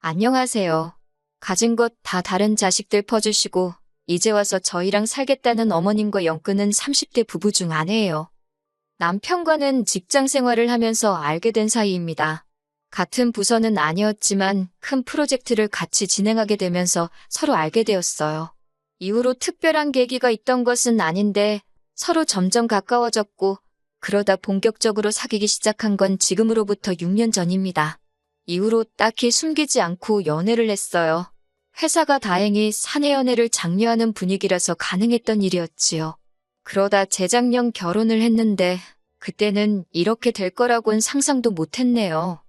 안녕하세요. 가진 것 다 다른 자식들 퍼주시고 이제 와서 저희랑 살겠다는 어머님과 엮는 30대 부부 중 아내예요. 남편과는 직장 생활을 하면서 알게 된 사이입니다. 같은 부서는 아니었지만 큰 프로젝트를 같이 진행하게 되면서 서로 알게 되었어요. 이후로 특별한 계기가 있던 것은 아닌데 서로 점점 가까워졌고 그러다 본격적으로 사귀기 시작한 건 지금으로부터 6년 전입니다. 이후로 딱히 숨기지 않고 연애를 했어요. 회사가 다행히 사내 연애를 장려하는 분위기라서 가능했던 일이었지요. 그러다 재작년 결혼을 했는데 그때는 이렇게 될 거라고는 상상도 못했네요.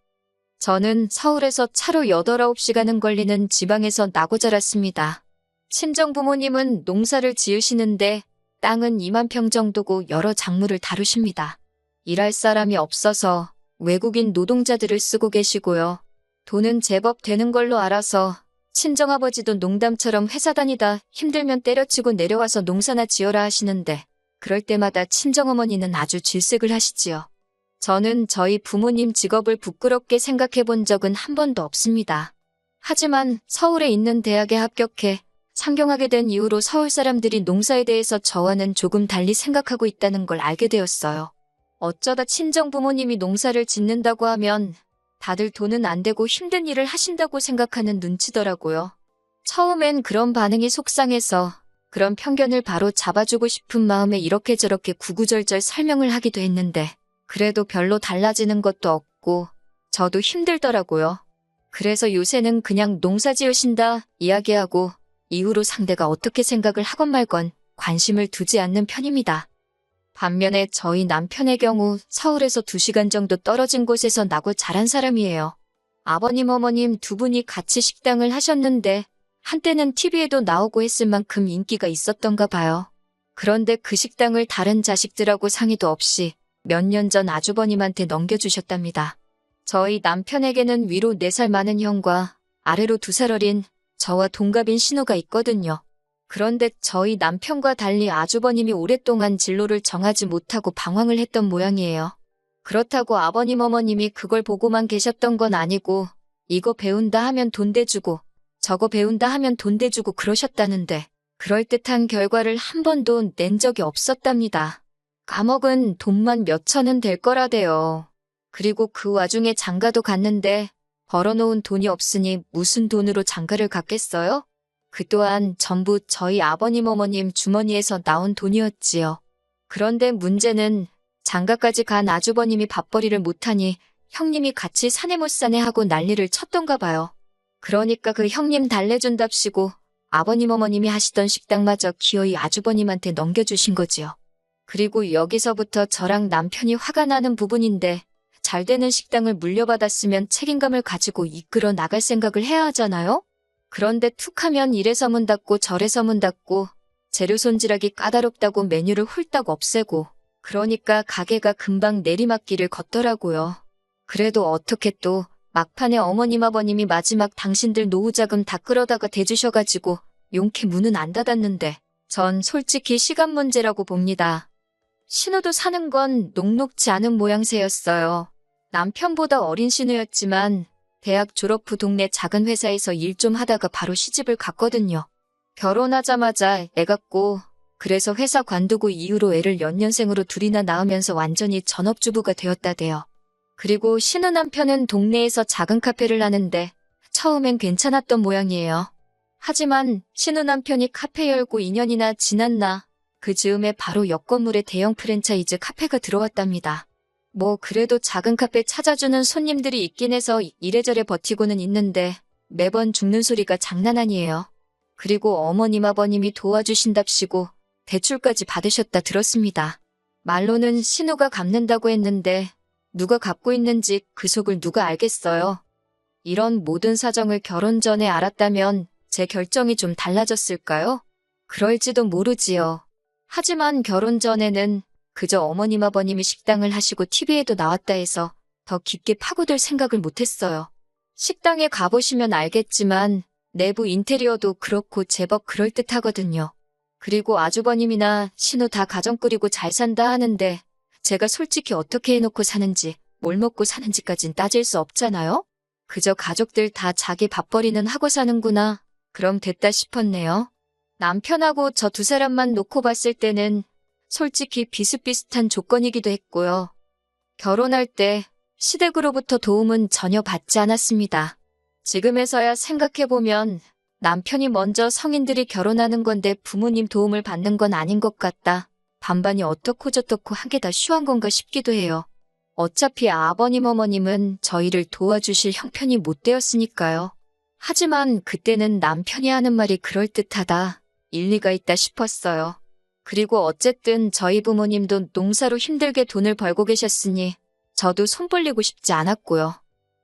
저는 서울에서 차로 8, 9시간은 걸리는 지방에서 나고 자랐습니다. 친정 부모님은 농사를 지으시는데 땅은 2만 평 정도고 여러 작물을 다루십니다. 일할 사람이 없어서 외국인 노동자들을 쓰고 계시고요. 돈은 제법 되는 걸로 알아서 친정아버지도 농담처럼 회사 다니다 힘들면 때려치고 내려와서 농사나 지어라 하시는데 그럴 때마다 친정어머니는 아주 질색을 하시지요. 저는 저희 부모님 직업을 부끄럽게 생각해 본 적은 한 번도 없습니다. 하지만 서울에 있는 대학에 합격해 상경하게 된 이후로 서울 사람들이 농사에 대해서 저와는 조금 달리 생각하고 있다는 걸 알게 되었어요. 어쩌다 친정 부모님이 농사를 짓는다고 하면 다들 돈은 안 되고 힘든 일을 하신다고 생각하는 눈치더라고요. 처음엔 그런 반응이 속상해서 그런 편견을 바로 잡아주고 싶은 마음에 이렇게 저렇게 구구절절 설명을 하기도 했는데 그래도 별로 달라지는 것도 없고 저도 힘들더라고요. 그래서 요새는 그냥 농사 지으신다 이야기하고 이후로 상대가 어떻게 생각을 하건 말건 관심을 두지 않는 편입니다. 반면에 저희 남편의 경우 서울에서 2시간 정도 떨어진 곳에서 나고 자란 사람이에요. 아버님, 어머님 두 분이 같이 식당을 하셨는데 한때는 TV에도 나오고 했을 만큼 인기가 있었던가 봐요. 그런데 그 식당을 다른 자식들하고 상의도 없이 몇 년 전 아주버님한테 넘겨주셨답니다. 저희 남편에게는 위로 4살 많은 형과 아래로 2살 어린 저와 동갑인 신우가 있거든요. 그런데 저희 남편과 달리 아주버님이 오랫동안 진로를 정하지 못하고 방황을 했던 모양이에요. 그렇다고 아버님 어머님이 그걸 보고만 계셨던 건 아니고 이거 배운다 하면 돈 대주고 저거 배운다 하면 돈 대주고 그러셨다는데 그럴듯한 결과를 한 번도 낸 적이 없었답니다. 감옥은 돈만 몇 천은 될 거라대요. 그리고 그 와중에 장가도 갔는데 벌어놓은 돈이 없으니 무슨 돈으로 장가를 갔겠어요? 그 또한 전부 저희 아버님 어머님 주머니에서 나온 돈이었지요. 그런데 문제는 장가까지 간 아주버님이 밥벌이를 못하니 형님이 같이 사내 못 사내 하고 난리를 쳤던가 봐요. 그러니까 그 형님 달래준답시고 아버님 어머님이 하시던 식당마저 기어이 아주버님한테 넘겨주신 거지요. 그리고 여기서부터 저랑 남편이 화가 나는 부분인데 잘 되는 식당을 물려받았으면 책임감을 가지고 이끌어 나갈 생각을 해야 하잖아요? 그런데 툭하면 이래서 문 닫고 저래서 문 닫고 재료 손질하기 까다롭다고 메뉴를 홀딱 없애고 그러니까 가게가 금방 내리막길을 걷더라고요. 그래도 어떻게 또 막판에 어머님 아버님이 마지막 당신들 노후자금 다 끌어다가 대주셔가지고 용케 문은 안 닫았는데 전 솔직히 시간 문제라고 봅니다. 신우도 사는 건 녹록지 않은 모양새였어요. 남편보다 어린 신우였지만 대학 졸업 후 동네 작은 회사에서 일 좀 하다가 바로 시집을 갔거든요. 결혼하자마자 애 갖고 그래서 회사 관두고 이후로 애를 연년생으로 둘이나 낳으면서 완전히 전업주부가 되었다대요. 그리고 신우 남편은 동네에서 작은 카페를 하는데 처음엔 괜찮았던 모양이에요. 하지만 신우 남편이 카페 열고 2년이나 지났나 그 즈음에 바로 옆 건물에 대형 프랜차이즈 카페가 들어왔답니다. 뭐 그래도 작은 카페 찾아주는 손님들이 있긴 해서 이래저래 버티고는 있는데 매번 죽는 소리가 장난 아니에요. 그리고 어머님 아버님이 도와주신답시고 대출까지 받으셨다 들었습니다. 말로는 신우가 갚는다고 했는데 누가 갚고 있는지 그 속을 누가 알겠어요. 이런 모든 사정을 결혼 전에 알았다면 제 결정이 좀 달라졌을까요? 그럴지도 모르지요. 하지만 결혼 전에는 그저 어머님 아버님이 식당을 하시고 TV에도 나왔다 해서 더 깊게 파고들 생각을 못했어요. 식당에 가보시면 알겠지만 내부 인테리어도 그렇고 제법 그럴듯하거든요. 그리고 아주버님이나 신우 다 가정 꾸리고 잘 산다 하는데 제가 솔직히 어떻게 해놓고 사는지 뭘 먹고 사는지까진 따질 수 없잖아요? 그저 가족들 다 자기 밥벌이는 하고 사는구나. 그럼 됐다 싶었네요. 남편하고 저 두 사람만 놓고 봤을 때는 솔직히 비슷비슷한 조건이기도 했고요. 결혼할 때 시댁으로부터 도움은 전혀 받지 않았습니다. 지금에서야 생각해보면 남편이 먼저 성인들이 결혼하는 건데 부모님 도움을 받는 건 아닌 것 같다. 반반이 어떻고 저떻고 한 게 다 쉬운 건가 싶기도 해요. 어차피 아버님 어머님은 저희를 도와주실 형편이 못 되었으니까요. 하지만 그때는 남편이 하는 말이 그럴듯하다. 일리가 있다 싶었어요. 그리고 어쨌든 저희 부모님도 농사로 힘들게 돈을 벌고 계셨으니 저도 손 벌리고 싶지 않았고요.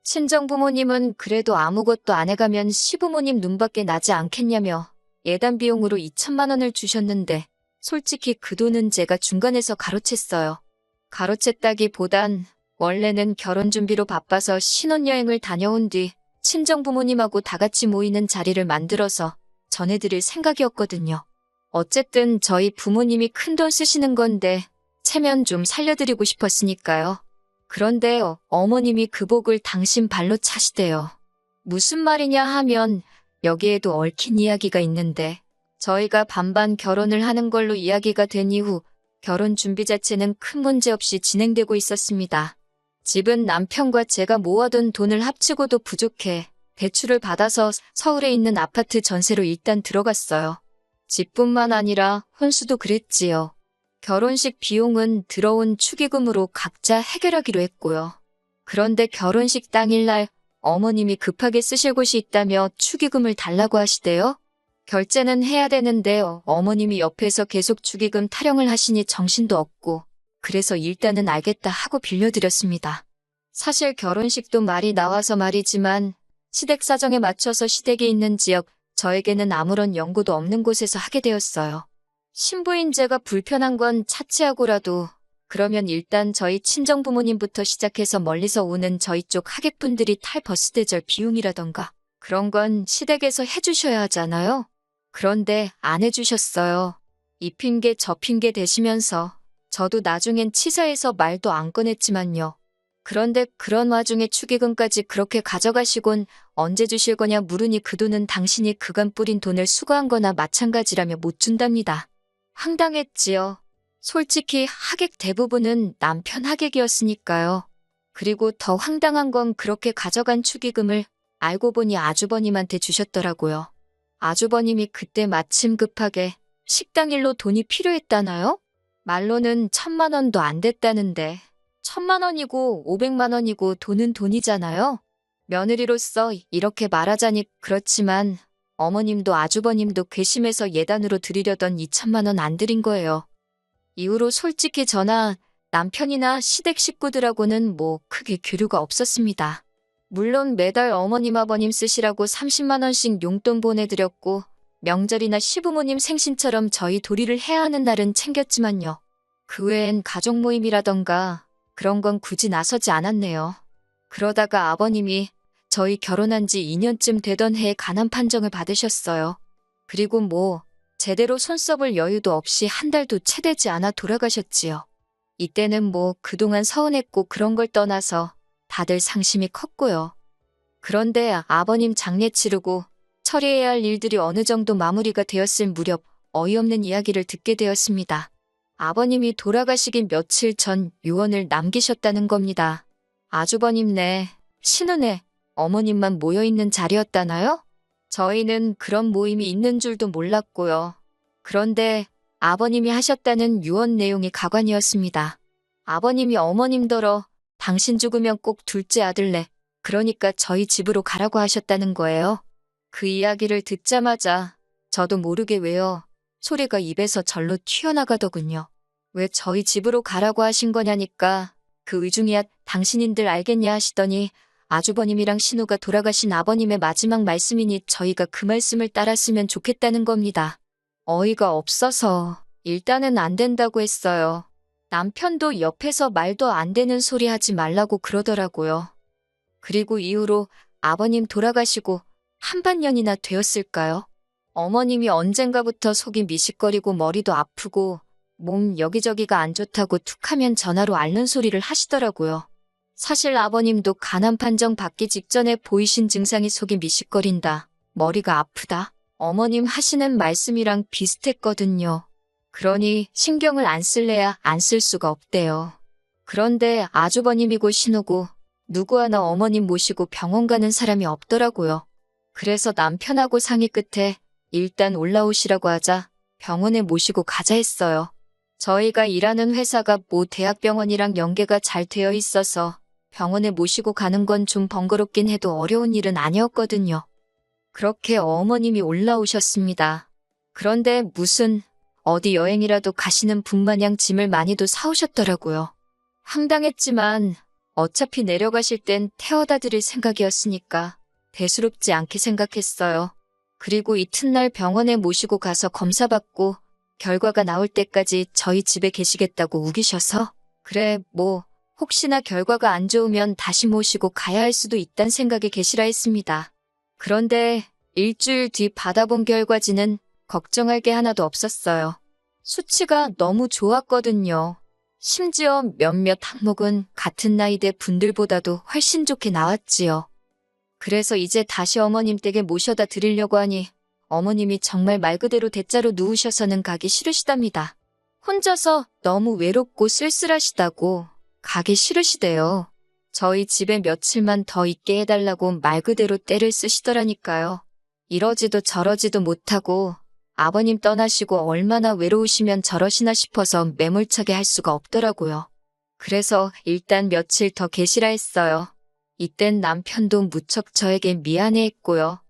친정 부모님은 그래도 아무것도 안 해가면 시부모님 눈밖에 나지 않겠냐며 예단 비용으로 2천만 원을 주셨는데 솔직히 그 돈은 제가 중간에서 가로챘어요. 가로챘다기보단 원래는 결혼 준비로 바빠서 신혼여행을 다녀온 뒤 친정 부모님하고 다 같이 모이는 자리를 만들어서 전해드릴 생각이었거든요. 어쨌든 저희 부모님이 큰돈 쓰시는 건데 체면 좀 살려드리고 싶었으니까요. 그런데 어머님이 그 복을 당신 발로 차시대요. 무슨 말이냐 하면 여기에도 얽힌 이야기가 있는데 저희가 반반 결혼을 하는 걸로 이야기가 된 이후 결혼 준비 자체는 큰 문제 없이 진행되고 있었습니다. 집은 남편과 제가 모아둔 돈을 합치고도 부족해 대출을 받아서 서울에 있는 아파트 전세로 일단 들어갔어요. 집뿐만 아니라 혼수도 그랬지요. 결혼식 비용은 들어온 축의금으로 각자 해결하기로 했고요. 그런데 결혼식 당일날 어머님이 급하게 쓰실 곳이 있다며 축의금을 달라고 하시대요. 결제는 해야 되는데 어머님이 옆에서 계속 축의금 타령을 하시니 정신도 없고 그래서 일단은 알겠다 하고 빌려드렸습니다. 사실 결혼식도 말이 나와서 말이지만 시댁 사정에 맞춰서 시댁이 있는 지역, 저에게는 아무런 연고도 없는 곳에서 하게 되었어요. 신부인제가 불편한 건 차치하고라도 그러면 일단 저희 친정부모님부터 시작해서 멀리서 오는 저희 쪽 하객분들이 탈 버스 대절 비용이라던가 그런 건 시댁에서 해주셔야 하잖아요. 그런데 안 해주셨어요. 이 핑계 저 핑계 대시면서 저도 나중엔 치사해서 말도 안 꺼냈지만요. 그런데 그런 와중에 축의금까지 그렇게 가져가시곤 언제 주실 거냐 물으니 그 돈은 당신이 그간 뿌린 돈을 수거한 거나 마찬가지라며 못 준답니다. 황당했지요. 솔직히 하객 대부분은 남편 하객이었으니까요. 그리고 더 황당한 건 그렇게 가져간 축의금을 알고 보니 아주버님한테 주셨더라고요. 아주버님이 그때 마침 급하게 식당 일로 돈이 필요했다나요? 말로는 1,000만 원도 안 됐다는데 1,000만 원이고 500만 원이고 돈은 돈이잖아요. 며느리로서 이렇게 말하자니 그렇지만 어머님도 아주버님도 괘씸해서 예단으로 드리려던 2,000만 원 안 드린 거예요. 이후로 솔직히 저나 남편이나 시댁 식구들하고는 뭐 크게 교류가 없었습니다. 물론 매달 어머님 아버님 쓰시라고 30만 원씩 용돈 보내드렸고 명절이나 시부모님 생신처럼 저희 도리를 해야 하는 날은 챙겼지만요. 그 외엔 가족 모임이라던가 그런 건 굳이 나서지 않았네요. 그러다가 아버님이 저희 결혼한 지 2년쯤 되던 해에 간암 판정을 받으셨어요. 그리고 뭐 제대로 손 써볼 여유도 없이 한 달도 채 되지 않아 돌아가셨지요. 이때는 뭐 그동안 서운했고 그런 걸 떠나서 다들 상심이 컸고요. 그런데 아버님 장례 치르고 처리해야 할 일들이 어느 정도 마무리가 되었을 무렵 어이없는 이야기를 듣게 되었습니다. 아버님이 돌아가시기 며칠 전 유언을 남기셨다는 겁니다. 아주버님네, 신우네, 어머님만 모여있는 자리였다나요? 저희는 그런 모임이 있는 줄도 몰랐고요. 그런데 아버님이 하셨다는 유언 내용이 가관이었습니다. 아버님이 어머님더러 당신 죽으면 꼭 둘째 아들내, 그러니까 저희 집으로 가라고 하셨다는 거예요. 그 이야기를 듣자마자 저도 모르게 왜요. 소리가 입에서 절로 튀어나가더군요. 왜 저희 집으로 가라고 하신 거냐니까 그 의중이야 당신인들 알겠냐 하시더니 아주버님이랑 신우가 돌아가신 아버님의 마지막 말씀이니 저희가 그 말씀을 따랐으면 좋겠다는 겁니다. 어이가 없어서 일단은 안 된다고 했어요. 남편도 옆에서 말도 안 되는 소리 하지 말라고 그러더라고요. 그리고 이후로 아버님 돌아가시고 한반년이나 되었을까요? 어머님이 언젠가부터 속이 미식거리고 머리도 아프고 몸 여기저기가 안 좋다고 툭하면 전화로 앓는 소리를 하시더라고요. 사실 아버님도 간암 판정 받기 직전에 보이신 증상이 속이 미식거린다, 머리가 아프다, 어머님 하시는 말씀이랑 비슷했거든요. 그러니 신경을 안 쓸래야 안 쓸 수가 없대요. 그런데 아주버님이고 신우고 누구 하나 어머님 모시고 병원 가는 사람이 없더라고요. 그래서 남편하고 상의 끝에 일단 올라오시라고 하자 병원에 모시고 가자 했어요. 저희가 일하는 회사가 모 대학병원이랑 연계가 잘 되어 있어서 병원에 모시고 가는 건 좀 번거롭긴 해도 어려운 일은 아니었거든요. 그렇게 어머님이 올라오셨습니다. 그런데 무슨 어디 여행이라도 가시는 분 마냥 짐을 많이도 사오셨더라고요. 황당했지만 어차피 내려가실 땐 태워다 드릴 생각이었으니까 대수롭지 않게 생각했어요. 그리고 이튿날 병원에 모시고 가서 검사받고 결과가 나올 때까지 저희 집에 계시겠다고 우기셔서 그래 뭐 혹시나 결과가 안 좋으면 다시 모시고 가야 할 수도 있단 생각에 계시라 했습니다. 그런데 일주일 뒤 받아본 결과지는 걱정할 게 하나도 없었어요. 수치가 너무 좋았거든요. 심지어 몇몇 항목은 같은 나이대 분들보다도 훨씬 좋게 나왔지요. 그래서 이제 다시 어머님 댁에 모셔다 드리려고 하니 어머님이 정말 말 그대로 대자로 누우셔서는 가기 싫으시답니다. 혼자서 너무 외롭고 쓸쓸하시다고 가기 싫으시대요. 저희 집에 며칠만 더 있게 해달라고 말 그대로 떼를 쓰시더라니까요. 이러지도 저러지도 못하고 아버님 떠나시고 얼마나 외로우시면 저러시나 싶어서 매몰차게 할 수가 없더라고요. 그래서 일단 며칠 더 계시라 했어요. 이땐 남편도 무척 저에게 미안해했고요.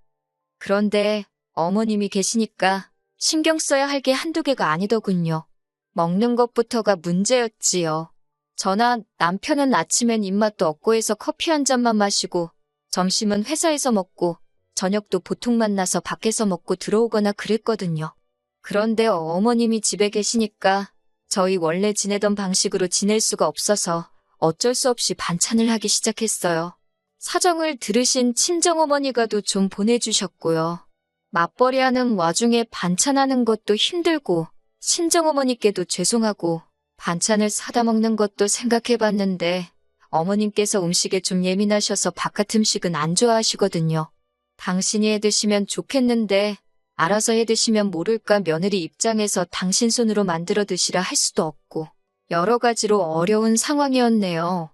그런데 어머님이 계시니까 신경 써야 할 게 한두 개가 아니더군요. 먹는 것부터가 문제였지요. 저나 남편은 아침엔 입맛도 없고 해서 커피 한 잔만 마시고 점심은 회사에서 먹고 저녁도 보통 만나서 밖에서 먹고 들어오거나 그랬거든요. 그런데 어머님이 집에 계시니까 저희 원래 지내던 방식으로 지낼 수가 없어서 어쩔 수 없이 반찬을 하기 시작했어요. 사정을 들으신 친정어머니가도 좀 보내주셨고요. 맞벌이하는 와중에 반찬하는 것도 힘들고 친정어머니께도 죄송하고 반찬을 사다 먹는 것도 생각해봤는데 어머님께서 음식에 좀 예민하셔서 바깥 음식은 안 좋아하시거든요. 당신이 해드시면 좋겠는데 알아서 해드시면 모를까 며느리 입장에서 당신 손으로 만들어 드시라 할 수도 없고 여러 가지로 어려운 상황이었네요.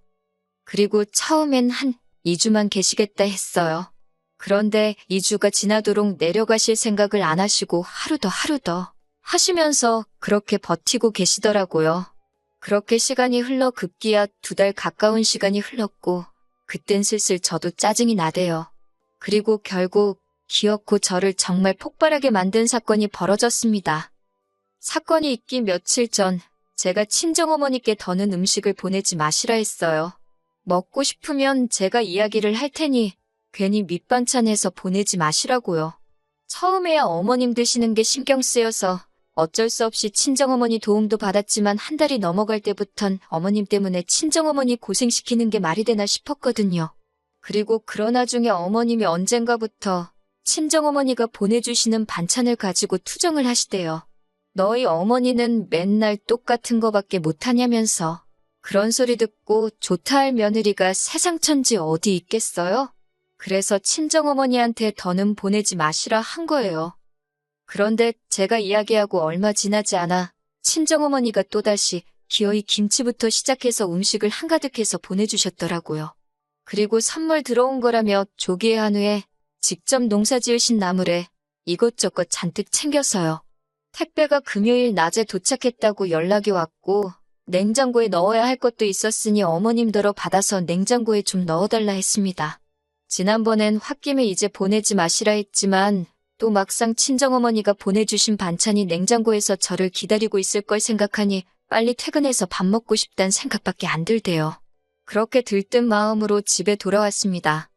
그리고 처음엔 한 2주만 계시겠다 했어요. 그런데 2주가 지나도록 내려가실 생각을 안 하시고 하루 더 하시면서 그렇게 버티고 계시더라고요. 그렇게 시간이 흘러 급기야 2달 가까운 시간이 흘렀고 그땐 슬슬 저도 짜증이 나대요. 그리고 결국 기어코 저를 정말 폭발하게 만든 사건이 벌어졌습니다. 사건이 있기 며칠 전 제가 친정어머니께 더는 음식을 보내지 마시라 했어요. 먹고 싶으면 제가 이야기를 할 테니 괜히 밑반찬해서 보내지 마시라고요. 처음에야 어머님 드시는 게 신경 쓰여서 어쩔 수 없이 친정어머니 도움도 받았지만 한 달이 넘어갈 때부턴 어머님 때문에 친정어머니 고생시키는 게 말이 되나 싶었거든요. 그리고 그러나 중에 어머님이 언젠가부터 친정어머니가 보내주시는 반찬을 가지고 투정을 하시대요. 너희 어머니는 맨날 똑같은 거밖에 못하냐면서. 그런 소리 듣고 좋다 할 며느리가 세상 천지 어디 있겠어요? 그래서 친정어머니한테 더는 보내지 마시라 한 거예요. 그런데 제가 이야기하고 얼마 지나지 않아 친정어머니가 또다시 기어이 김치부터 시작해서 음식을 한가득해서 보내주셨더라고요. 그리고 선물 들어온 거라며 조기에 한우에 직접 농사 지으신 나물에 이것저것 잔뜩 챙겨서요. 택배가 금요일 낮에 도착했다고 연락이 왔고 냉장고에 넣어야 할 것도 있었으니 어머님더러 받아서 냉장고에 좀 넣어달라 했습니다. 지난번엔 홧김에 이제 보내지 마시라 했지만 또 막상 친정어머니가 보내주신 반찬이 냉장고에서 저를 기다리고 있을 걸 생각하니 빨리 퇴근해서 밥 먹고 싶단 생각밖에 안 들대요. 그렇게 들뜬 마음으로 집에 돌아왔습니다.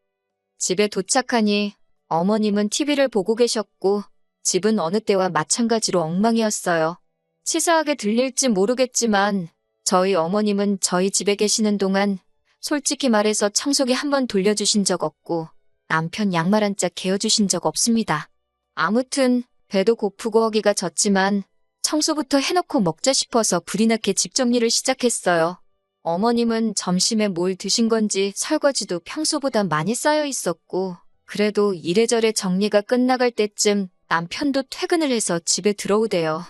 집에 도착하니 어머님은 TV를 보고 계셨고 집은 어느 때와 마찬가지로 엉망이었어요. 치사하게 들릴지 모르겠지만 저희 어머님은 저희 집에 계시는 동안 솔직히 말해서 청소기 한 번 돌려주신 적 없고 남편 양말 한 짝 개어주신 적 없습니다. 아무튼 배도 고프고 허기가 졌지만 청소부터 해놓고 먹자 싶어서 불이 나게 집 정리를 시작했어요. 어머님은 점심에 뭘 드신 건지 설거지도 평소보다 많이 쌓여 있었고, 그래도 이래저래 정리가 끝나갈 때쯤 남편도 퇴근을 해서 집에 들어오대요.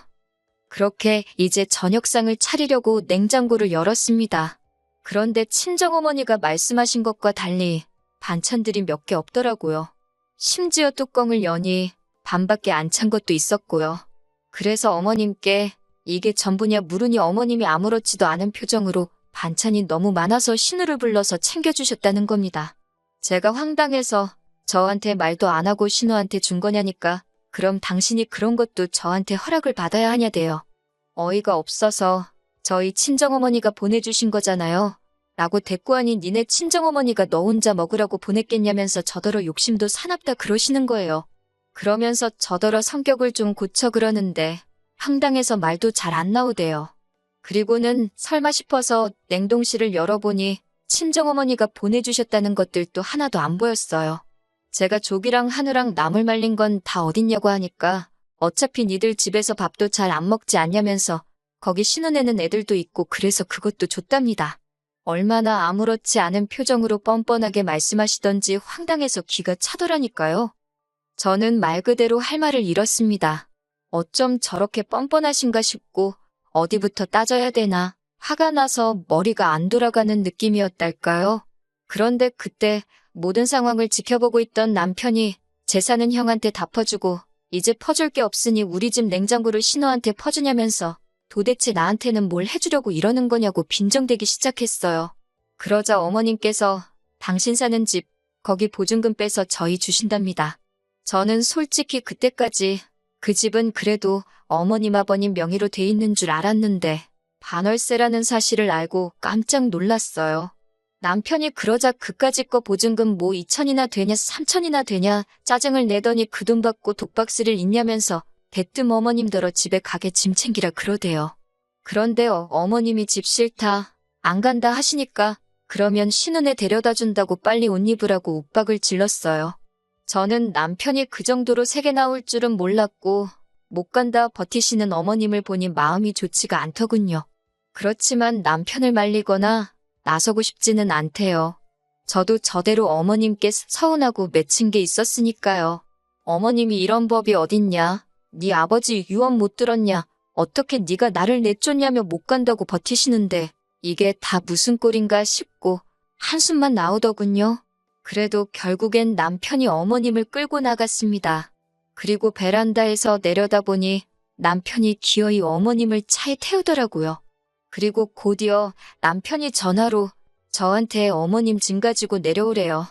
그렇게 이제 저녁상을 차리려고 냉장고를 열었습니다. 그런데 친정어머니가 말씀하신 것과 달리 반찬들이 몇 개 없더라고요. 심지어 뚜껑을 여니 반밖에 안 찬 것도 있었고요. 그래서 어머님께 이게 전부냐 물으니 어머님이 아무렇지도 않은 표정으로 반찬이 너무 많아서 신우를 불러서 챙겨주셨다는 겁니다. 제가 황당해서 저한테 말도 안 하고 신우한테 준 거냐니까 그럼 당신이 그런 것도 저한테 허락을 받아야 하냐대요. 어이가 없어서 저희 친정어머니가 보내주신 거잖아요. 라고 대꾸하니 니네 친정어머니가 너 혼자 먹으라고 보냈겠냐면서 저더러 욕심도 사납다 그러시는 거예요. 그러면서 저더러 성격을 좀 고쳐 그러는데 황당해서 말도 잘 안 나오대요. 그리고는 설마 싶어서 냉동실을 열어보니 친정어머니가 보내주셨다는 것들도 하나도 안 보였어요. 제가 조기랑 한우랑 나물 말린 건 다 어딨냐고 하니까 어차피 니들 집에서 밥도 잘 안 먹지 않냐면서 거기 신혼에는 애들도 있고 그래서 그것도 줬답니다. 얼마나 아무렇지 않은 표정으로 뻔뻔하게 말씀하시던지 황당해서 기가 차더라니까요. 저는 말 그대로 할 말을 잃었습니다. 어쩜 저렇게 뻔뻔하신가 싶고 어디부터 따져야 되나 화가 나서 머리가 안 돌아가는 느낌이었달까요. 그런데 그때 모든 상황을 지켜보고 있던 남편이 재산은 형한테 다 퍼주고 이제 퍼줄 게 없으니 우리 집 냉장고를 신우한테 퍼주냐면서 도대체 나한테는 뭘 해주려고 이러는 거냐고 빈정대기 시작했어요. 그러자 어머님께서 당신 사는 집 거기 보증금 빼서 저희 주신답니다. 저는 솔직히 그때까지 그 집은 그래도 어머님 아버님 명의로 돼 있는 줄 알았는데 반월세라는 사실을 알고 깜짝 놀랐어요. 남편이 그러자 그까짓 거 보증금 뭐 2천이나 되냐 3천이나 되냐 짜증을 내더니 그 돈 받고 독박스를 있냐면서 대뜸 어머님더러 집에 가게 짐 챙기라 그러대요. 그런데 어머님이 집 싫다 안 간다 하시니까 그러면 신혼에 데려다 준다고 빨리 옷 입으라고 윽박을 질렀어요. 저는 남편이 그 정도로 세게 나올 줄은 몰랐고 못 간다 버티시는 어머님을 보니 마음이 좋지가 않더군요. 그렇지만 남편을 말리거나 나서고 싶지는 않대요. 저도 저대로 어머님께 서운하고 맺힌 게 있었으니까요. 어머님이 이런 법이 어딨냐. 네 아버지 유언 못 들었냐. 어떻게 네가 나를 내쫓냐며 못 간다고 버티시는데 이게 다 무슨 꼴인가 싶고 한숨만 나오더군요. 그래도 결국엔 남편이 어머님을 끌고 나갔습니다. 그리고 베란다에서 내려다보니 남편이 기어이 어머님을 차에 태우더라고요. 그리고 곧이어 남편이 전화로 저한테 어머님 짐 가지고 내려오래요.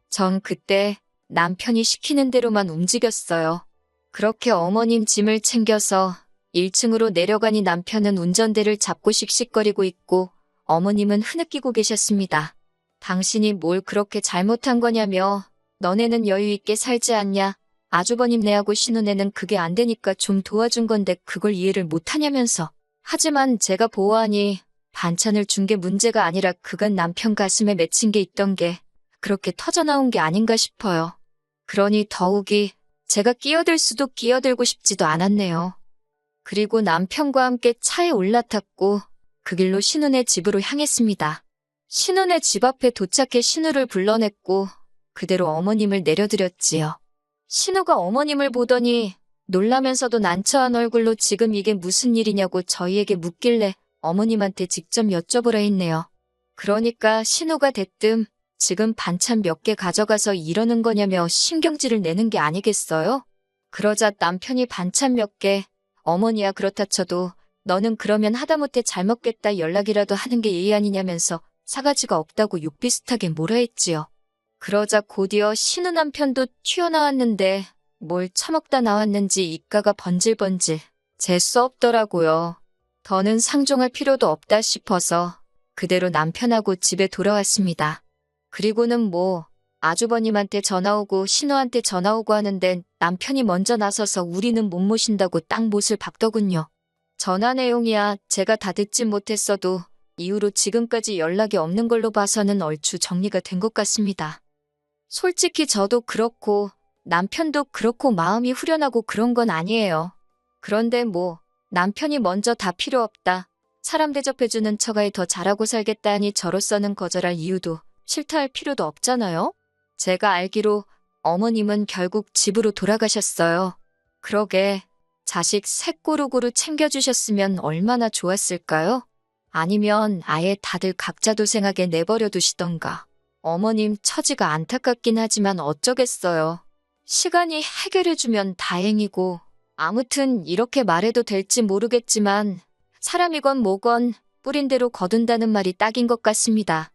전 그때 남편이 시키는 대로만 움직였어요. 그렇게 어머님 짐을 챙겨서 1층으로 내려가니 남편은 운전대를 잡고 씩씩거리고 있고 어머님은 흐느끼고 계셨습니다. 당신이 뭘 그렇게 잘못한 거냐며 너네는 여유 있게 살지 않냐. 아주버님 내하고 신혼에는 그게 안 되니까 좀 도와준 건데 그걸 이해를 못하냐면서. 하지만 제가 보아하니 반찬을 준 게 문제가 아니라 그간 남편 가슴에 맺힌 게 있던 게 그렇게 터져나온 게 아닌가 싶어요. 그러니 더욱이 제가 끼어들 수도 끼어들고 싶지도 않았네요. 그리고 남편과 함께 차에 올라탔고 그 길로 신우네 집으로 향했습니다. 신우네 집 앞에 도착해 신우를 불러냈고 그대로 어머님을 내려드렸지요. 신우가 어머님을 보더니 놀라면서도 난처한 얼굴로 지금 이게 무슨 일이냐고 저희에게 묻길래 어머님한테 직접 여쭤보라 했네요. 그러니까 신우가 대뜸 지금 반찬 몇 개 가져가서 이러는 거냐며 신경질을 내는 게 아니겠어요? 그러자 남편이 반찬 몇 개, 어머니야 그렇다 쳐도 너는 그러면 하다못해 잘 먹겠다 연락이라도 하는 게 예의 아니냐면서 사가지가 없다고 욕 비슷하게 뭐라 했지요. 그러자 곧이어 신우 남편도 튀어나왔는데 뭘 처먹다 나왔는지 입가가 번질번질 재수 없더라고요. 더는 상종할 필요도 없다 싶어서 그대로 남편하고 집에 돌아왔습니다. 그리고는 뭐 아주버님한테 전화 오고 신우한테 전화 오고 하는데 남편이 먼저 나서서 우리는 못 모신다고 딱 못을 박더군요. 전화 내용이야 제가 다 듣진 못했어도 이후로 지금까지 연락이 없는 걸로 봐서는 얼추 정리가 된 것 같습니다. 솔직히 저도 그렇고 남편도 그렇고 마음이 후련하고 그런 건 아니에요. 그런데 뭐 남편이 먼저 다 필요 없다. 사람 대접해주는 처가에 더 잘하고 살겠다 하니 저로서는 거절할 이유도 싫다 할 필요도 없잖아요? 제가 알기로 어머님은 결국 집으로 돌아가셨어요. 그러게, 자식 셋 고루고루 챙겨주셨으면 얼마나 좋았을까요? 아니면 아예 다들 각자 도생하게 내버려 두시던가. 어머님 처지가 안타깝긴 하지만 어쩌겠어요. 시간이 해결해주면 다행이고, 아무튼 이렇게 말해도 될지 모르겠지만, 사람이건 뭐건 뿌린 대로 거둔다는 말이 딱인 것 같습니다.